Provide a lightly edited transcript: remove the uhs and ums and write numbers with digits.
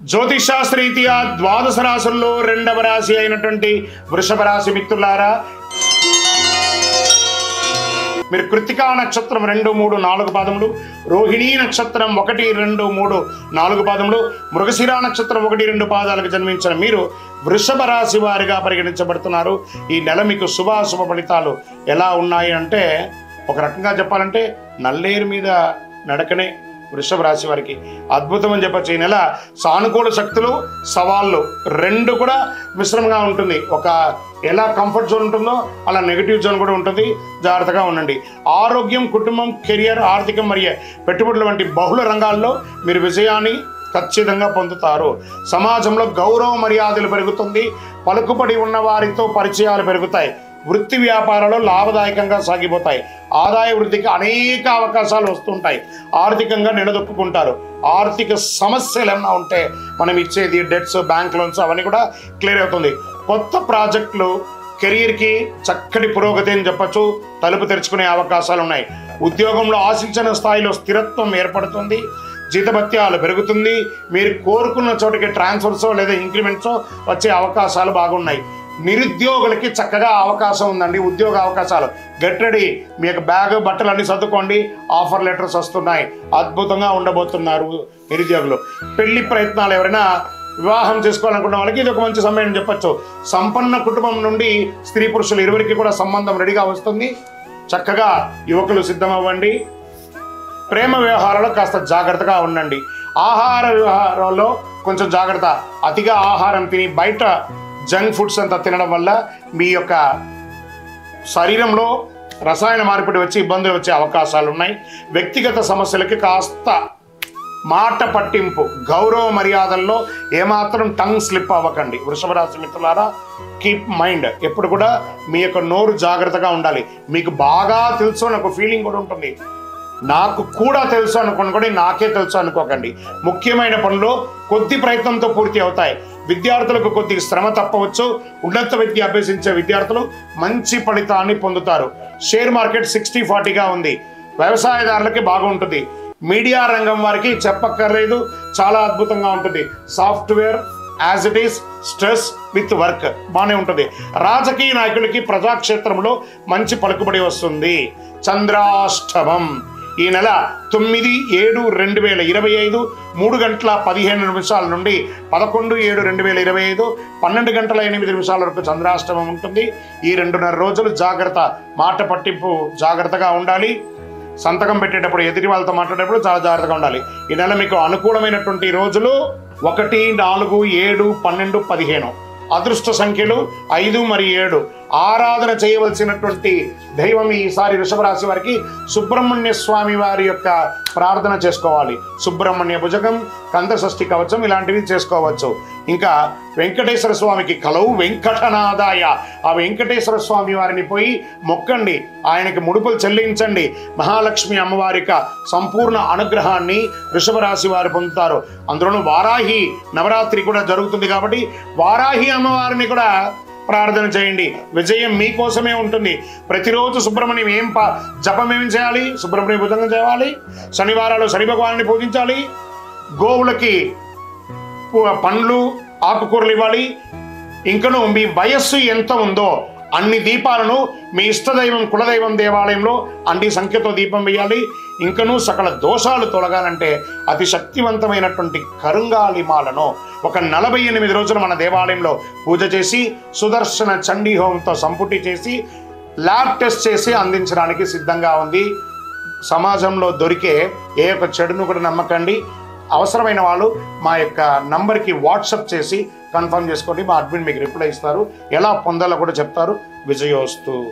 జ్యోతిషాస్త్రరీత్యా ద్వాదశ రాశుల్లో రెండవ రాశి అయినటువంటి వృషభ రాశి మిత్రులారా, మీరు కృత్తికా నక్షత్రం 2, 3, 4 పాదములు, రోహిణీ నక్షత్రం 1, 2, 3, 4 పాదములు, మృగశిర నక్షత్రం 1, 2 పాదాలకు జన్మించిన మీరు వృషభ రాశి వారిగా పరిగణించబడుతున్నారు. ఈ నెల మీకు శుభాశుభ ఫలితాలు ఎలా ఉన్నాయి అంటే, ఒక రకంగా చెప్పాలంటే నల్లేరు మీద నడకనే వృషభ రాశి వారికి అద్భుతం అని చెప్పచ్చు. ఈ నెల సానుకూల శక్తులు, సవాళ్ళు రెండు కూడా మిశ్రమంగా ఉంటుంది. ఒక ఎలా కంఫర్ట్ జోన్ ఉంటుందో అలా నెగిటివ్ జోన్ కూడా ఉంటుంది. జాగ్రత్తగా ఉండండి. ఆరోగ్యం, కుటుంబం, కెరియర్, ఆర్థికం మరియు పెట్టుబడుల వంటి బహుళ రంగాల్లో మీరు విజయాన్ని ఖచ్చితంగా పొందుతారు. సమాజంలో గౌరవ మర్యాదలు పెరుగుతుంది. పలుకుబడి ఉన్న వారితో పరిచయాలు పెరుగుతాయి. వృత్తి వ్యాపారాలు లాభదాయకంగా సాగిపోతాయి. ఆదాయ వృద్ధికి అనేక అవకాశాలు వస్తుంటాయి. ఆర్థికంగా నిలదొక్కుంటారు. ఆర్థిక సమస్యలు ఏమైనా ఉంటే మనం ఇచ్చేది డెట్స్, బ్యాంక్ లోన్స్ అవన్నీ కూడా క్లియర్ అవుతుంది. కొత్త ప్రాజెక్టులు కెరీర్కి చక్కటి పురోగతి అని చెప్పచ్చు. తలుపు తెరుచుకునే అవకాశాలు ఉన్నాయి. ఉద్యోగంలో ఆశించిన స్థాయిలో స్థిరత్వం ఏర్పడుతుంది. జీతభత్యాలు పెరుగుతుంది. మీరు కోరుకున్న చోటికి ట్రాన్స్ఫర్స్ లేదా ఇంక్రిమెంట్స్ వచ్చే అవకాశాలు బాగున్నాయి. నిరుద్యోగులకి చక్కగా అవకాశం ఉందండి. ఉద్యోగ అవకాశాలు గెట్ రెడీ. మీ యొక్క బ్యాగ్, బట్టలు అన్నీ సర్దుకోండి. ఆఫర్ లెటర్స్ వస్తున్నాయి. అద్భుతంగా ఉండబోతున్నారు నిరుద్యోగులు. పెళ్లి ప్రయత్నాలు ఎవరైనా వివాహం చేసుకోవాలనుకున్న వాళ్ళకి ఇది ఒక మంచి సమయం చెప్పచ్చు. సంపన్న కుటుంబం నుండి స్త్రీ పురుషులు ఇరువురికి కూడా సంబంధం రెడీగా వస్తుంది. చక్కగా యువకులు సిద్ధమవ్వండి. ప్రేమ వ్యవహారాల్లో కాస్త జాగ్రత్తగా ఉండండి. ఆహార వ్యవహారాల్లో కొంచెం జాగ్రత్త. అతిగా ఆహారం తిని బయట జంక్ ఫుడ్స్ అంతా తినడం వల్ల మీ యొక్క శరీరంలో రసాయన మార్పిడి వచ్చి ఇబ్బందులు వచ్చే అవకాశాలు ఉన్నాయి. వ్యక్తిగత సమస్యలకి కాస్త మాట పట్టింపు, గౌరవ మర్యాదల్లో ఏమాత్రం టంగ్ స్లిప్ అవ్వకండి. వృషభ రాశి మిత్రులారా, కీప్ మైండ్. ఎప్పుడు కూడా మీ యొక్క నోరు జాగ్రత్తగా ఉండాలి. మీకు బాగా తెలుసు అని ఒక ఫీలింగ్ కూడా ఉంటుంది. నాకు కూడా తెలుసు అనుకోండి, నాకే తెలుసు అనుకోకండి. ముఖ్యమైన పనులు కొద్ది ప్రయత్నంతో పూర్తి అవుతాయి. విద్యార్థులకు కొద్ది శ్రమ తప్పవచ్చు. ఉన్నత విద్య అభ్యసించే విద్యార్థులు మంచి ఫలితాన్ని పొందుతారు. షేర్ మార్కెట్ 60-40గా ఉంది. వ్యవసాయదారులకి బాగుంటుంది. మీడియా రంగం వారికి చెప్పక్కర్లేదు, చాలా అద్భుతంగా ఉంటుంది. Software as it is, stress with work బాగానే ఉంటుంది. రాజకీయ నాయకులకి ప్రజాక్షేత్రంలో మంచి పలుకుబడి వస్తుంది. చంద్రాష్టమం ఈ నెల 9/7/2025 3:15 నుండి 11/7/2025 12:08 వరకు చంద్రాష్టమం ఉంటుంది. ఈ 2.5 రోజులు జాగ్రత్త. మాట పట్టింపు జాగ్రత్తగా ఉండాలి. సంతకం పెట్టేటప్పుడు, ఎదుటి వాళ్ళతో మాట్లాడేటప్పుడు చాలా జాగ్రత్తగా ఉండాలి. ఈ నెల మీకు అనుకూలమైనటువంటి రోజులు 1, 4, 7, 12, 15. అదృష్ట సంఖ్యలు 5 మరియు 7. ఆరాధన చేయవలసినటువంటి దైవం ఈసారి వృషభ రాశి వారికి సుబ్రహ్మణ్య స్వామి వారి యొక్క ప్రార్థన చేసుకోవాలి. సుబ్రహ్మణ్య భుజగం, కందషష్ఠి కవచం ఇలాంటివి చేసుకోవచ్చు. ఇంకా వెంకటేశ్వర స్వామికి కలవు వెంకటనాదాయ, ఆ వెంకటేశ్వర స్వామి వారిని పోయి మొక్కండి. ఆయనకి ముడుపులు చెల్లించండి. మహాలక్ష్మి అమ్మవారి సంపూర్ణ అనుగ్రహాన్ని వృషభ రాశి వారు పొందుతారు. అందులోనూ వారాహి నవరాత్రి కూడా జరుగుతుంది కాబట్టి వారాహి అమ్మవారిని కూడా ప్రార్థన చేయండి. విజయం మీకోసమే ఉంటుంది. ప్రతిరోజు సుబ్రహ్మణ్యం జపం ఏం చేయాలి? సుబ్రహ్మణ్య భుజంగం చేయాలి. శనివారాలు శని భగవాన్ని పూజించాలి. గోవులకి పండ్లు, ఆకుకూరలు ఇవ్వాలి. ఇంకను మీ వయస్సు ఎంత ఉందో అన్ని దీపాలను మీ ఇష్టదైవం, కులదైవం దేవాలయంలో అన్ని సంఖ్యతో దీపం వేయాలి. ఇంకను సకల దోషాలు తొలగాలంటే అతి శక్తివంతమైనటువంటి కరుంగాలిమాలను ఒక 48 రోజులు మన దేవాలయంలో పూజ చేసి సుదర్శన చండీ హోమంతో సంపుటి చేసి ల్యాబ్ టెస్ట్ చేసి అందించడానికి సిద్ధంగా ఉంది. సమాజంలో దొరికే ఏ ఒక్క చెడును కూడా నమ్మకండి. అవసరమైన వాళ్ళు మా యొక్క నంబర్కి వాట్సాప్ చేసి కన్ఫర్మ్ చేసుకోండి. మా అడ్మిన్ మీకు రిప్లై ఇస్తారు. ఎలా పొందాలో కూడా చెప్తారు. విజయోస్తు.